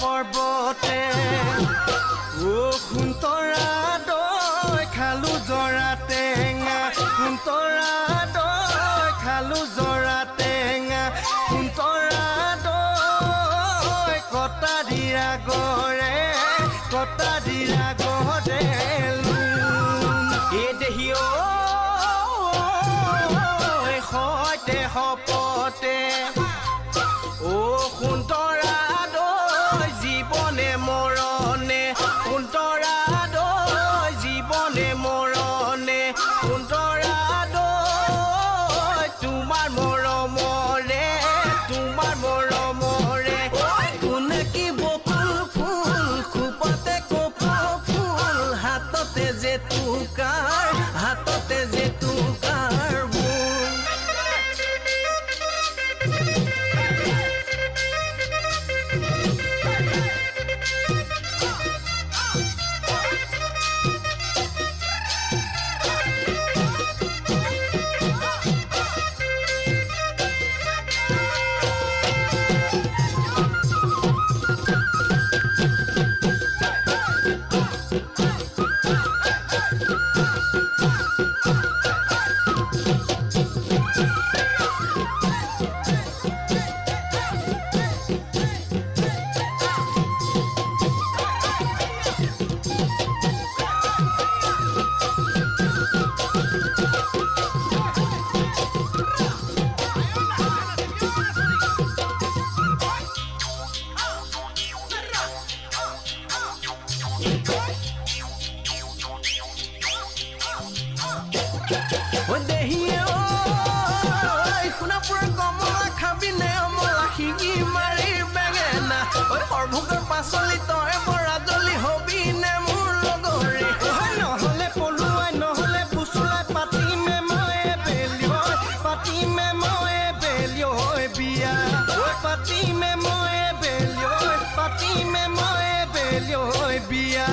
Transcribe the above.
পৰ্বতে সুন্তৰা দৈ খালো জৰা টেঙা সুন্তৰা দৈ খালো জৰা টেঙা সুন্তৰা দৈ কটা দিৰা গৰে এ দেহি সৈতে সপতে সুন্তৰা দৈ জীৱনে মৰণে সুন্তৰা দৈ জীৱনে মৰণে সুন্তৰা দৈ তোমাৰ মৰমৰে কোনে কি বকুল ফুল খোপতে কপৌ ফুল হাততে যে তুকাৰ সৰ্বভোগৰ পাচলি তই বৰাজলি হবি নে মোৰ লগৰে নহলে পলুৱাই নহলে ফুচুলাই পাতিমে মই বেলিয়ৈ বিয়া পাতিমে মই বেলিয়ৈ বিয়া